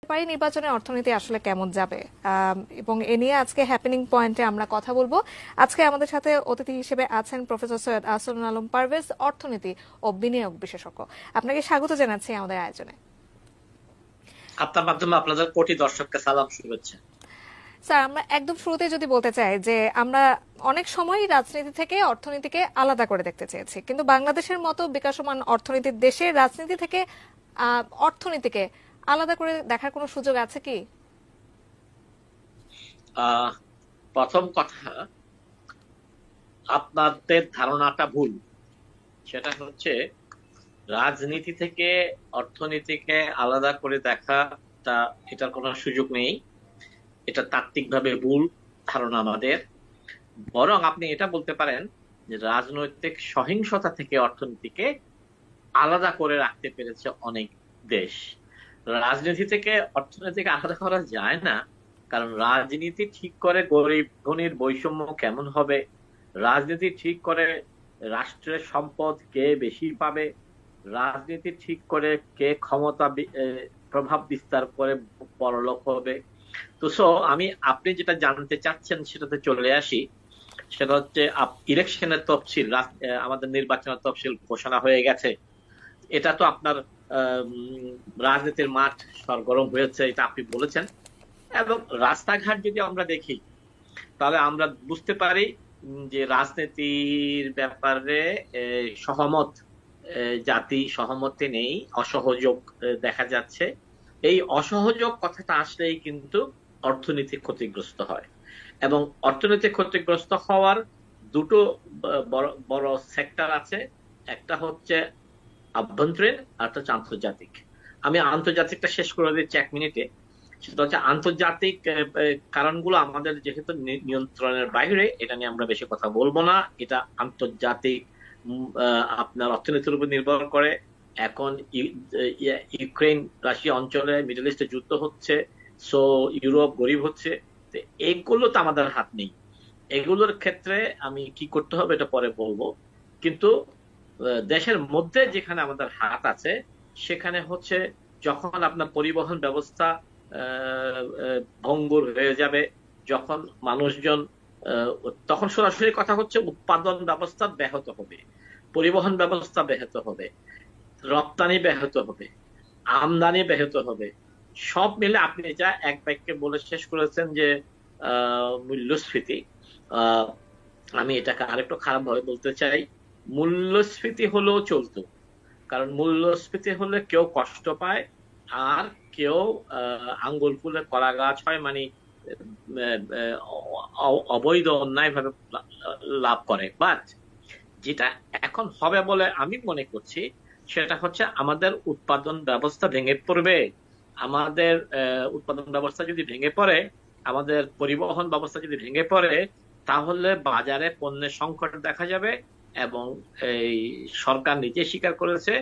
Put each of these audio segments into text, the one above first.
পারি নির্বাচনে অর্থনীতি আসলে কেমন যাবে, এবং এ নিয়ে আজকে হ্যাপেনিং পয়েন্টে আমরা কথা বলবো। আজকে আমাদের সাথে অতিথি হিসেবে আছেন প্রফেসর সৈয়দ আহসানুল আলম পারভেজ, অর্থনীতি ও বিনিয়োগ বিশেষজ্ঞ। আপনাকে স্বাগত জানাচ্ছি আমাদের আয়োজনে। আপনার মাধ্যমে আপনাদের কোটি দর্শককে সালাম, শুভেচ্ছা। স্যার, আমরা একদম শুরুতে যদি বলতে চাই যে আমরা অনেক সময় রাজনীতি থেকে অর্থনীতিকে আলাদা করে দেখতে চেয়েছি, কিন্তু বাংলাদেশের মতো বিকাশমান অর্থনীতির দেশে রাজনীতি থেকে অর্থনীতিকে আলাদা করে দেখার কোনো সুযোগ আছে কি? আহ প্রথম কথা, আপনাদের ধারণাটা ভুল। সেটা হচ্ছে রাজনীতি থেকে অর্থনীতিকে আলাদা করে দেখাটা, এটার কোনো সুযোগ নেই। এটা তাত্ত্বিকভাবে ভুল ধারণা আমাদের। বরং আপনি এটা বলতে পারেন যে রাজনৈতিক সহিংসতা থেকে অর্থনীতিকে আলাদা করে রাখতে পেরেছে অনেক দেশ। রাজনীতি থেকে অর্থনীতিকে আলাদা করা যায় না, কারণ রাজনীতি ঠিক করে গরিব ধনীর বৈষম্য কেমন হবে, রাজনীতি ঠিক করে রাষ্ট্রের সম্পদ কে বেশি পাবে, রাজনীতি ঠিক করে কে ক্ষমতা প্রভাব বিস্তার করে বড়লোক হবে। তো আমি আপনি যেটা জানতে চাচ্ছেন সেটাতে চলে আসি। সেটা হচ্ছে ইলেকশনের তফসিল, আমাদের নির্বাচনের তফসিল ঘোষণা হয়ে গেছে। এটা তো আপনার রাজনীতির মাঠ সরগরম হয়েছে, এটা আপনি বলেছেন। এবং রাস্তাঘাট যদি আমরা দেখি তাহলে আমরা বুঝতে পারি যে রাজনীতির ব্যাপারে সহমত, জাতি সহমতে নেই, অসহযোগ দেখা যাচ্ছে। এই অসহযোগ কথাটা আসলেই কিন্তু অর্থনীতি ক্ষতিগ্রস্ত হয়। এবং অর্থনীতি ক্ষতিগ্রস্ত হওয়ার দুটো বড় বড় সেক্টর আছে। একটা হচ্ছে আভ্যন্তরীণ, আর একটা হচ্ছে আন্তর্জাতিক। আমি আন্তর্জাতিকটা শেষ করে দিচ্ছি 1 মিনিটে। সেটা হচ্ছে আন্তর্জাতিক কারণগুলো আমাদের যেহেতু নিয়ন্ত্রণের বাইরে, এটা নিয়ে আমরা বেশি কথা বলবো না। এটা আন্তর্জাতিক আপনার অর্থনীতির উপর নির্ভর করে। এখন ইউক্রেন রাশিয়া অঞ্চলে, মিডল ইস্টে যুদ্ধ হচ্ছে, সো ইউরোপ গরিব হচ্ছে। তো এগুলো তো আমাদের হাত নেই। এগুলোর ক্ষেত্রে আমি কি করতে হবে এটা পরে বলবো। কিন্তু দেশের মধ্যে যেখানে আমাদের হাত আছে সেখানে হচ্ছে যখন আপনার পরিবহন ব্যবস্থা ভঙ্গুর হয়ে যাবে, যখন মানুষজন, তখন সরাসরি কথা হচ্ছে উৎপাদন ব্যবস্থা ব্যাহত হবে, পরিবহন ব্যবস্থা ব্যাহত হবে, রপ্তানি ব্যাহত হবে, আমদানি ব্যাহত হবে। সব মিলে আপনি যা এক বাক্যে বলে শেষ করেছেন যে মূল্যস্ফীতি, আহ আমি এটাকে আরেকটু খারাপ ভাবে বলতে চাই, মূল্যস্ফীতি হলেও চলতো। কারণ মূল্যস্ফীতি হলে কেউ কষ্ট পায়, আর কেউ আঙ্গুল ফুলে কলা গাছ হয়, মানে অবৈধ অন্যায় ভাবে লাভ করে। বাট যেটা এখন হবে বলে আমি মনে করছি সেটা হচ্ছে আমাদের উৎপাদন ব্যবস্থা ভেঙে পড়বে। আমাদের উৎপাদন ব্যবস্থা যদি ভেঙে পড়ে, আমাদের পরিবহন ব্যবস্থা যদি ভেঙে পড়ে, তাহলে বাজারে পণ্যের সংকট দেখা যাবে। এবং এই সরকার নিজে স্বীকার করেছে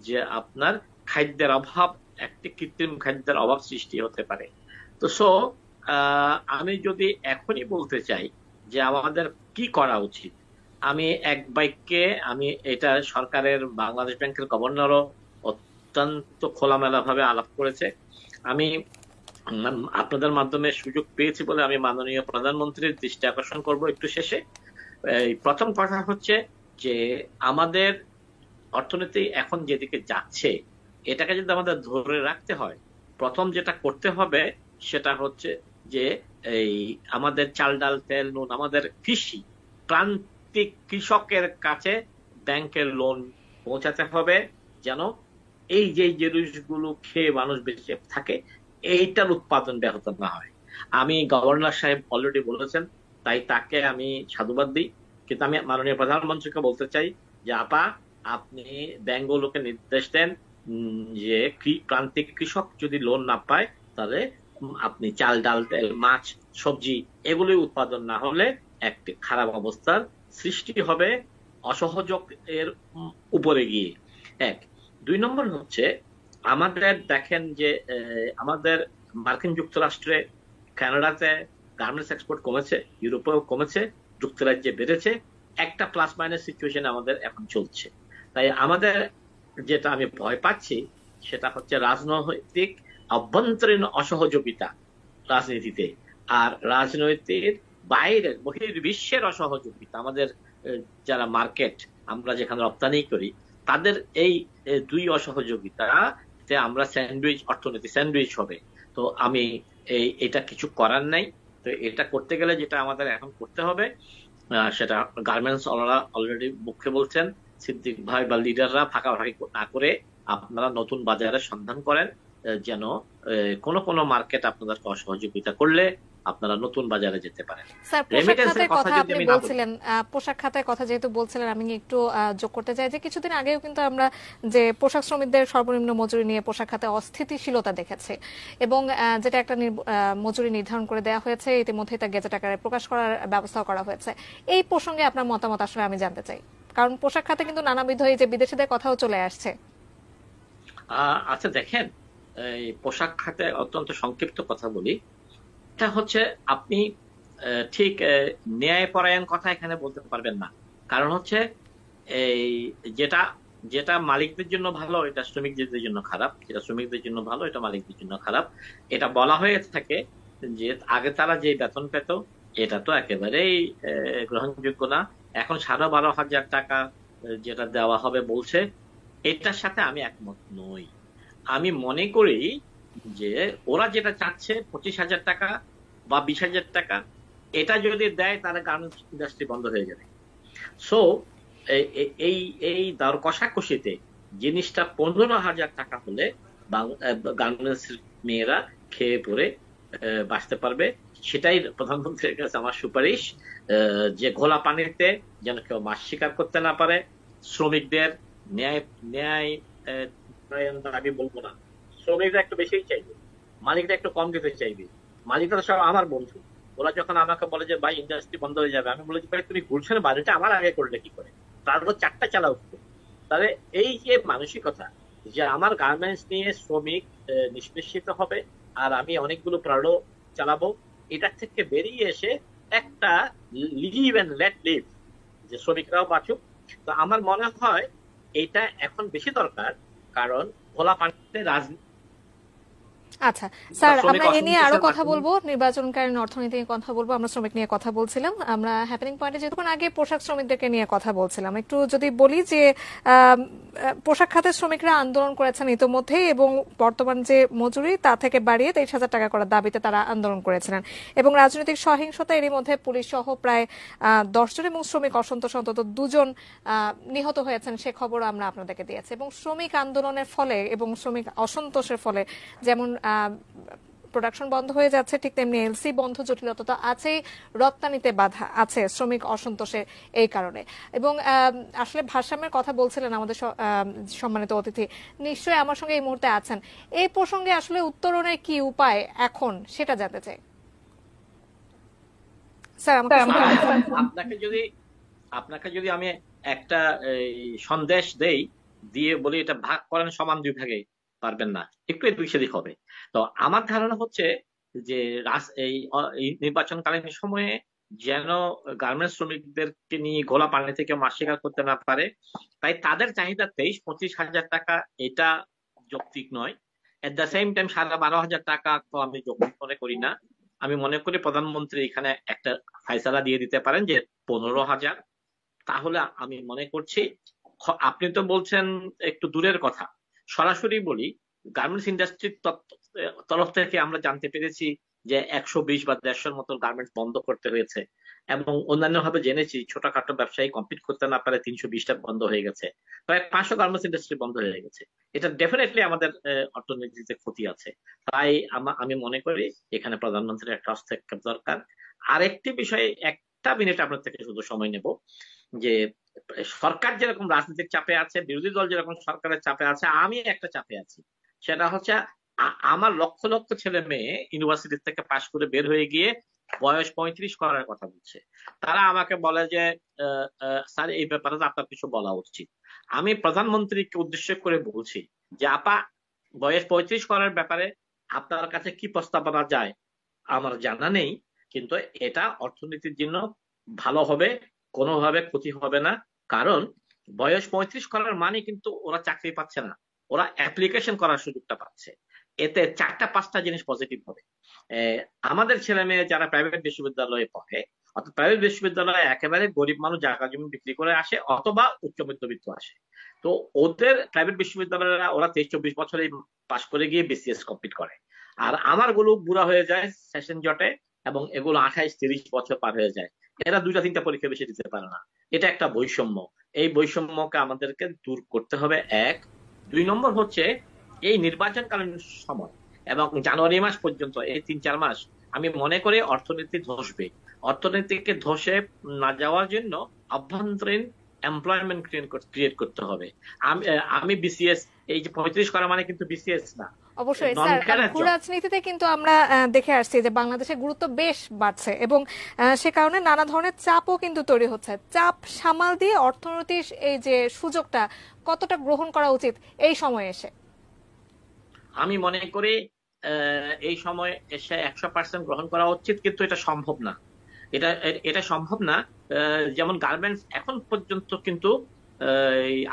যে আপনার খাদ্যের অভাব, একটি কৃত্রিম খাদ্যের অভাব সৃষ্টি হতে পারে। তো আমি যদি এখনই বলতে চাই যে আমাদের কি করা উচিত, আমি এক বাক্যে, আমি এটা সরকারের বাংলাদেশ ব্যাংকের গভর্নরও অত্যন্ত খোলামেলা ভাবে আলাপ করেছে। আমি আপনাদের মাধ্যমে সুযোগ পেয়েছি বলে আমি মাননীয় প্রধানমন্ত্রীর দৃষ্টি আকর্ষণ করব একটু শেষে। প্রথম কথা হচ্ছে যে আমাদের অর্থনীতি এখন যেদিকে যাচ্ছে, এটাকে যদি আমাদের ধরে রাখতে হয়, প্রথম যেটা করতে হবে সেটা হচ্ছে যে এই আমাদের চাল ডাল তেল নুন, আমাদের কৃষি, প্রান্তিক কৃষকের কাছে ব্যাংকের লোন পৌঁছাতে হবে, যেন এই যে জিনিসগুলো খেয়ে মানুষ বেঁচে থাকে এইটার উৎপাদন ব্যাহত না হয়। আমি গভর্নর সাহেব অলরেডি বলেছেন, তাই তাকে আমি সাধুবাদ দিই। কিন্তু আমি মাননীয় প্রধানমন্ত্রীকে বলতে চাই যে আপা, আপনি ব্যাংকগুলোকে নির্দেশ দেন যে প্রান্তিক কৃষক যদি লোন না পায়, তাহলে আপনি চাল ডাল তেল মাছ সবজি এগুলি উৎপাদন না হলে একটি খারাপ অবস্থার সৃষ্টি হবে অসহযোগ এর উপরে গিয়ে। এক। 2 নম্বর হচ্ছে আমাদের দেখেন যে আমাদের মার্কিন যুক্তরাষ্ট্রে, কানাডাতে গার্মেন্টস এক্সপোর্ট কমেছে, ইউরোপেও কমেছে, যুক্তরাজ্যে বেড়েছে। একটা প্লাস মাইনাস সিচুয়েশন আমাদের এখন চলছে। তাই আমাদের যেটা আমি ভয় পাচ্ছি সেটা হচ্ছে রাজনৈতিক অভ্যন্তরীণ অসহযোগিতা রাজনীতিতে, আর রাজনৈতিক বাইরের বহির্বিশ্বের অসহযোগিতা, আমাদের যারা মার্কেট, আমরা যেখানে রপ্তানি করি, তাদের এই দুই অসহযোগিতাতে আমরা অর্থনীতি স্যান্ডউইচ হবে। তো আমি এটা কিছু করার নাই। তো এটা করতে গেলে যেটা আমাদের এখন করতে হবে, সেটা গার্মেন্টস অলরেডি মুখে বলছেন, সিদ্দিক ভাই বা লিডাররা ফাঁকাফাঁকি না করে আপনারা নতুন বাজারের সন্ধান করেন, যেন কোনো কোনো মার্কেট আপনাদেরকে অসহযোগিতা করলে আপনারা নতুন বাজারে যেতে পারেন। স্যার, পোশাক রেমিটেন্সের খাতের কথা কথা যদি আপনি আমি না বলি, বলছিলেন, পোশাক খাতের কথা যেহেতু বলছিলেন, আমি একটু যোগ করতে চাই যে কিছুদিন আগেও কিন্তু আমরা যে পোশাক শ্রমিকদের সর্বনিম্ন মজুরি নিয়ে পোশাক খাতে অস্থিতিশীলতা দেখেছি, এবং যেটা একটা মজুরি নির্ধারণ করে দেওয়া হয়েছে, ইতিমধ্যেই তা গেজেট আকারে প্রকাশ করার ব্যবস্থা করা হয়েছে। এই প্রসঙ্গে আপনার মতামত আসলে আমি জানতে চাই, কারণ পোশাক খাতে কিন্তু নানাবিধ এই যে বিদেশিদের কথাও চলে আসছে। আচ্ছা দেখেন, এই পোশাক খাতে অত্যন্ত সংক্ষিপ্ত কথা বলি। এটা হচ্ছে আপনি ঠিক ন্যায়পরায়ণ কথা এখানে বলতে পারবেন না। কারণ হচ্ছে এই যেটা যেটা মালিকদের জন্য ভালো এটা শ্রমিকদের জন্য খারাপ, যেটা শ্রমিকদের জন্য ভালো এটা মালিকদের জন্য খারাপ। এটা বলা হয়ে থাকে যে আগে তারা যে বেতন পেত এটা তো একেবারেই গ্রহণযোগ্য না। এখন 12,500 টাকা যেটা দেওয়া হবে বলছে, এটার সাথে আমি একমত নই। আমি মনে করি যে ওরা যেটা চাচ্ছে 25,000 টাকা বা 20,000 টাকা, এটা যদি দেয় তাহলে গার্মেন্টস ইন্ডাস্ট্রি বন্ধ হয়ে যাবে। সো এই এই দর কষাকষিতে জিনিসটা 15,000 টাকা হলে গার্মেন্টস মেয়েরা খেয়ে পরে বাঁচতে পারবে। সেটাই প্রধানমন্ত্রীর কাছে আমার সুপারিশ, যে ঘোলা পানিতে যেন কেউ মাছ শিকার করতে না পারে। শ্রমিকদের ন্যায় ন্যায় আমি বলবো না, শ্রমিকরা একটু বেশিই চাইবে, মালিকরা একটু কম দিতে চাইবে। মালিকরা সব আমার বন্ধু। ওরা যখন আমাকে বলে যে ভাই ইন্ডাস্ট্রি বন্ধ হয়ে যাবে, আমি বলেছি ভাই তুমি গুলশানের বাড়িটা আমার আগে করলে কি করে, তারপর 4টা চালা উঠতো। তাহলে এই যে মানসিকতা যে আমার গার্মেন্টস নিয়ে শ্রমিক নিষ্পেষিত হবে আর আমি অনেকগুলো প্রাণও চালাবো, এটার থেকে বেরিয়ে এসে একটা লিভ এন্ড লেট লিভ, যে শ্রমিকরাও বাঁচুক। তো আমার মনে হয় এটা এখন বেশি দরকার, কারণ খোলা পানিতে রাজনীতি আচ্ছা স্যার, শ্রমিক আমরা এ নিয়ে আরো অসন্তোষের কথা মাধ্যমে। বলবো, নির্বাচনকালীন অর্থনীতি নিয়ে কথা বলবো। আমরা শ্রমিক নিয়ে কথা বলছিলাম, আমরা হ্যাপেনিং পয়েন্টে যেতক্ষণ আগে পোশাক শ্রমিকদেরকে নিয়ে কথা বলছিলাম। একটু যদি বলি যে পোশাক খাতের শ্রমিকরা আন্দোলন করেছেন ইতোমধ্যেই, এবং বর্তমান যে মজুরি তা থেকে বাড়িয়ে 23,000 টাকা করার দাবিতে তারা আন্দোলন করেছিলেন। এবং রাজনৈতিক সহিংসতা, এরই মধ্যে পুলিশ সহ প্রায় 10 জন এবং শ্রমিক অসন্তোষ অন্তত 2 জন নিহত হয়েছেন, সে খবর আমরা আপনাদেরকে দিয়েছি। এবং শ্রমিক আন্দোলনের ফলে এবং শ্রমিক অসন্তোষের ফলে যেমন প্রোডাকশন বন্ধ হয়ে যাচ্ছে, ঠিক তেমনি এলসি বন্ধ, জটিলতা তো আছেই, রপ্তানিতে বাধা আছে শ্রমিক অসন্তোষের এই কারণে। এবং আসলে ভারসাম্যের কথা বলছিলেন আমাদের সম্মানিত অতিথি, নিশ্চয়ই আমার সঙ্গে এই মুহূর্তে আছেন। এই প্রসঙ্গে আসলে উত্তরণের কি উপায় এখন সেটা জানতে চাই। স্যার, আমাকে শুনতে পাচ্ছেন? আপনাকে যদি আমি একটা সন্দেশ দেই, দিয়ে বলি এটা ভাগ করেন সমান 2 ভাগে, পারবেন না, একটু এদিক সেদিক হবে। তো আমার ধারণা হচ্ছে যে এই নির্বাচনকালীন সময়ে যেন গার্মেন্টস শ্রমিকদেরকে নিয়ে ঘোলা পানি থেকে মাছ শিকার করতে না পারে, তাই তাদের চাহিদা 23-25,000 টাকা, এটা যৌক্তিক নয়। এট দ্য সেম টাইম 12,500 টাকা তো আমি যৌক্তিক মনে করি না। আমি মনে করি প্রধানমন্ত্রী এখানে একটা ফায়সালা দিয়ে দিতে পারেন যে 15,000। তাহলে আমি মনে করছি, আপনি তো বলছেন একটু দূরের কথা, সরাসরি বলি, গার্মেন্টস ইন্ডাস্ট্রির তরফ থেকে আমরা জানতে পেরেছি যে 120 বা 150-র মতো গার্মেন্টস বন্ধ করতে হয়েছে, এবং অন্যান্য ভাবে জেনেছি ছোটখাটো ব্যবসায়ী কম্পিট করতে না পারে 320টা বন্ধ হয়ে গেছে, প্রায় 500 গার্মেন্টস ইন্ডাস্ট্রি বন্ধ হয়ে গেছে। এটা ডেফিনেটলি আমাদের অর্থনীতিতে ক্ষতি আছে। তাই আমি মনে করি এখানে প্রধানমন্ত্রীর একটা হস্তক্ষেপ দরকার। আরেকটি বিষয়ে 1 মিনিট আপনার থেকে শুধু সময় নেব, যে সরকার যেরকম রাজনৈতিক চাপে আছে, বিরোধী দল যেরকম সরকারের চাপে আছে, আমি একটা চাপে আছি। সেটা হচ্ছে আমার লক্ষ লক্ষ ছেলে মেয়ে ইউনিভার্সিটি থেকে পাশ করে বের হয়ে গিয়ে বয়স 35 করার কথা বলছে। তারা আমাকে বলে যে স্যার এই ব্যাপারে আপনার কিছু বলা উচিত। আমি প্রধানমন্ত্রীকে উদ্দেশ্য করে বলছি যে আপা, বয়স 35 করার ব্যাপারে আপনার কাছে কি প্রস্তাবনা যায় আমার জানা নেই, কিন্তু এটা অর্থনীতির জন্য ভালো হবে, কোনোভাবে ক্ষতি হবে না। কারণ বয়স 35 করার মানে কিন্তু ওরা চাকরি পাচ্ছে না, ওরা অ্যাপ্লিকেশন করার সুযোগটা পাচ্ছে। এতে চারটা পাঁচটা জিনিস পজিটিভ হবে। আমাদের ছেলে মেয়ে যারা প্রাইভেট বিশ্ববিদ্যালয়ে পড়ে, অর্থাৎ প্রাইভেট বিশ্ববিদ্যালয়ে একেবারে গরিব মানুষ জায়গা জমি বিক্রি করে আসে অথবা উচ্চ মধ্যবিত্ত আসে। তো ওদের প্রাইভেট বিশ্ববিদ্যালয়েরা ওরা 23-24 বছরে পাশ করে গিয়ে বিসিএস কমপ্লিট করে। আর আমার গুলো বুড়া হয়ে যায় সেশন জটে, এবং এগুলো 28-30 বছর পার হয়ে যায়। এরা দুইটা তিনটা পরীক্ষা বেশি দিতে পারে না। এটা একটা বৈষম্য। এই বৈষম্যকে আমাদেরকে দূর করতে হবে, এক। দুই নম্বর হচ্ছে এই নির্বাচনকালীন সময় এবং জানুয়ারি মাস পর্যন্ত এই 3-4 মাস আমি মনে করি অর্থনীতি ধসবে। অর্থনীতিকে ধসে না যাওয়ার জন্য অভ্যন্তরীণ এমপ্লয়মেন্ট ক্রিয়েট করতে হবে। আমি বিসিএস, এই যে 35 করা মানে কিন্তু বিসিএস না, অবশ্যই নন স্যার, ক্যাডার ভূ জব। রাজনীতিতে কিন্তু আমরা দেখে আসছি যে বাংলাদেশের গুরুত্ব বেশ বাড়ছে, এবং সে কারণে নানা ধরনের চাপও কিন্তু তৈরি হচ্ছে। চাপ সামাল দিয়ে অর্থনীতির এই যে সুযোগটা কতটা গ্রহণ করা উচিত এই সময়ে এসে? আমি মনে করি এই সময় এসে 100% গ্রহণ করা উচিত, কিন্তু এটা সম্ভব না। এটা এটা সম্ভব না। যেমন গার্মেন্টস এখন পর্যন্ত কিন্তু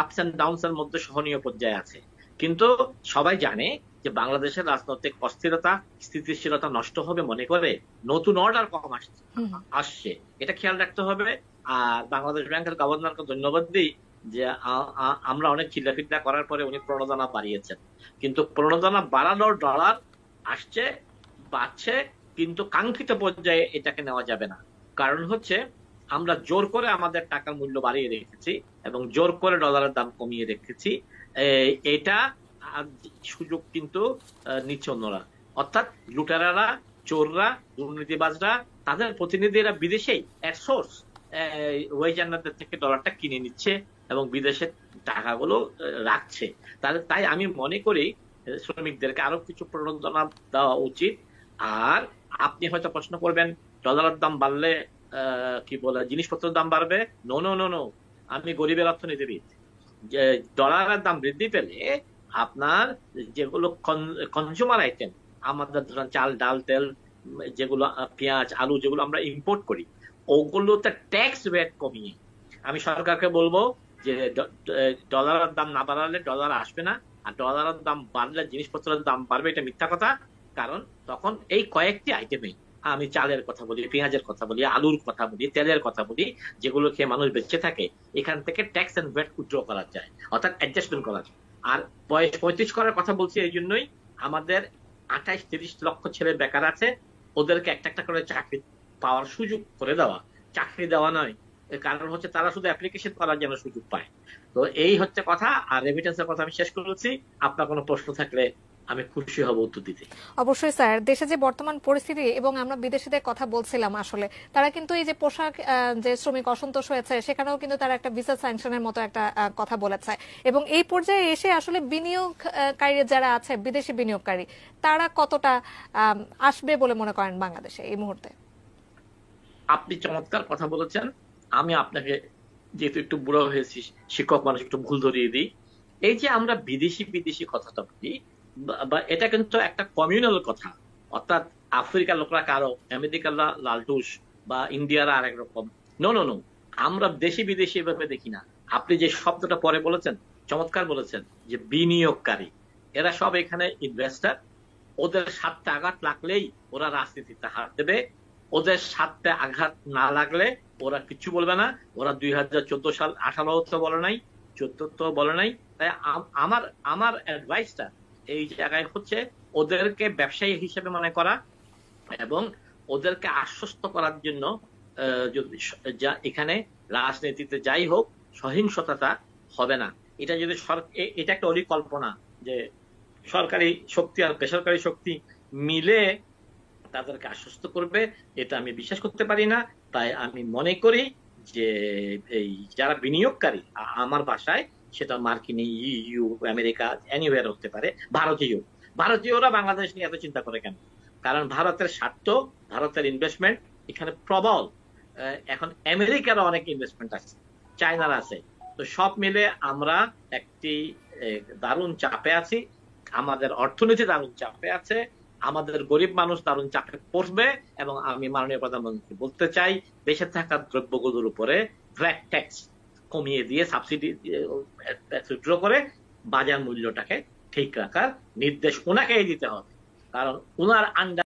আপস এন্ড ডাউনস এর মধ্যে সহনীয় পর্যায়ে আছে, কিন্তু সবাই জানে যে বাংলাদেশের রাজনৈতিক অস্থিরতা স্থিতিশীলতা নষ্ট হবে মনে করে নতুন অর্ডার কম আসছে, এটা খেয়াল রাখতে হবে। আর বাংলাদেশ ব্যাংকের গভর্নরকে ধন্যবাদ দিই যে আমরা অনেক চিল্লাফিল্লা করার পরে উনি প্রণোদনা বাড়িয়েছেন, কিন্তু প্রণোদনা বাড়ানোর ডলার আসছে, বাড়ছে, কিন্তু কাঙ্ক্ষিত পর্যায়ে এটাকে নেওয়া যাবে না। কারণ হচ্ছে আমরা জোর করে আমাদের টাকার মূল্য বাড়িয়ে রেখেছি এবং জোর করে ডলারের দাম কমিয়ে রেখেছি। এটা সুযোগ কিন্তু নিচ্ছে অন্যরা, অর্থাৎ লুটেরারা, চোররা, দুর্নীতিবাজরা, তাদের প্রতিনিধিরা বিদেশেই এট সোর্স ওয়েজ আর্নারদের থেকে ডলারটা কিনে নিচ্ছে এবং বিদেশের টাকাগুলো রাখছে। তাই আমি মনে করি শ্রমিকদেরকে আরো কিছু প্রণোদনা দেওয়া উচিত। আর আপনি হয়তো প্রশ্ন করবেন ডলারের দাম বাড়লে কি বলে জিনিসপত্রের দাম বাড়বে। নো নো নো নো, আমি গরিবের অর্থনীতিবিদ। যে ডলারের দাম বৃদ্ধি পেলে আপনার যেগুলো কনজিউমার আইটেম, আমাদের ধরেন চাল ডাল তেল, যেগুলো পেঁয়াজ আলু যেগুলো আমরা ইম্পোর্ট করি, ওগুলোতে ট্যাক্স রেট কমিয়ে আমি সরকারকে বলবো যে ডলারের দাম না বাড়ালে ডলার আসবে না, আর ডলারের দাম বাড়লে জিনিসপত্রের দাম বাড়বে, এটা মিথ্যা কথা। কারণ তখন এই কয়েকটি আইটেমে, আমি চালের কথা বলি, পেঁয়াজের কথা বলি, আলুর কথা বলি, তেলের কথা বলি, যেগুলো খেয়ে মানুষ বেঁচে থাকে, এখান থেকে ট্যাক্স এন্ড ভ্যাট উইথড্র করা যায়, অর্থাৎ অ্যাডজাস্টমেন্ট করা যায়। আর বয়স 35 করার কথা বলছি এই জন্যই, আমাদের 28-30 লক্ষ ছেলে বেকার আছে, ওদেরকে একটা একটা করে চাকরি পাওয়ার সুযোগ করে দেওয়া, চাকরি দেওয়া নয়। এর কারণ হচ্ছে তারা শুধু অ্যাপ্লিকেশন করার জন্য সুযোগ পায়। তো এই হচ্ছে কথা। আর রেমিটেন্সের কথা আমি শেষ করেছি, আপনার কোনো প্রশ্ন থাকলে আমি খুশি হব উত্তর দিতে। অবশ্যই স্যার, দেশে যে বর্তমান পরিস্থিতি, এবং আমরা বিদেশিদের কথা বলছিলাম, আসলে তারা কিন্তু এই যে পোশাক যে শ্রমিক অসন্তোষ হয়েছে, সেখানেও কিন্তু তারা একটা ভিসা স্যাংশনের মতো একটা কথা বলেছে। এবং এই পর্যায়ে এসে আসলে বিনিয়োগকারী যারা আছে, বিদেশি বিনিয়োগকারী, তারা কতটা আসবে বলে মনে করেন বাংলাদেশে এই মুহূর্তে? আপনি চমৎকার কথা বলেছেন। আমি আপনাকে, যেহেতু একটু বুড়ো হয়েছি, শিক্ষক মানুষ, একটু ভুল ধরিয়ে দিই। এই যে আমরা বিদেশি বিদেশি কথাটা বলি, বা এটা কিন্তু একটা কমিউনাল কথা, অর্থাৎ আফ্রিকার লোকরা কারো, আমেরিকার লালটুস, বা ইন্ডিয়ার আরেক রকম। নো নো নো, আমরা দেশি বিদেশি এভাবে দেখি না। আপনি যে শব্দটা পরে বলেছেন, চমৎকার বলেছেন, যে বিনিয়োগকারী, এরা সব এখানে ইনভেস্টার। ওদের স্বার্থে আঘাত লাগলেই ওরা রাজনীতিতে হাত দেবে, ওদের স্বার্থে আঘাত না লাগলে ওরা কিছু বলবে না। ওরা 2014 সাল 18 তো বলে নাই, 14 তো বলে নাই। তাই আমার আমার অ্যাডভাইসটা এই জায়গায় হচ্ছে ওদেরকে ব্যবসায়ী হিসেবে মনে করা এবং ওদেরকে আশ্বস্ত করার জন্য যদি যা এখানে রাজনীতিতে যাই হোক সহিংসতাটা হবে না। এটা যদি এটা একটা পরিকল্পনা যে সরকারি শক্তি আর বেসরকারি শক্তি মিলে তাদেরকে আশ্বস্ত করবে, এটা আমি বিশ্বাস করতে পারি না। তাই আমি মনে করি যে এই যারা বিনিয়োগকারী, আমার বাসায় সেটা মার্কিন, ইউ, আমেরিকা, এনিওয়ার হতে পারে, ভারতীয়রা বাংলাদেশ নিয়ে এত চিন্তা করে কেন? কারণ ভারতের স্বার্থ, ভারতের ইনভেস্টমেন্ট এখানে প্রবল। এখন আমেরিকারও অনেক ইনভেস্টমেন্ট আছে, চায়নার আছে। তো সব মিলে আমরা একটি দারুণ চাপে আছি, আমাদের অর্থনীতি দারুণ চাপে আছে, আমাদের গরিব মানুষ দারুণ চাপে পড়বে। এবং আমি মাননীয় প্রধানমন্ত্রী বলতে চাই, দেশে থাকা দ্রব্যগুলোর উপরে ভ্যাট ট্যাক্স কমিয়ে দিয়ে, সাবসিডি উইথড্র করে বাজার মূল্যটাকে ঠিক রাখার নির্দেশ ওনাকেই দিতে হবে, কারণ উনার আন্ডার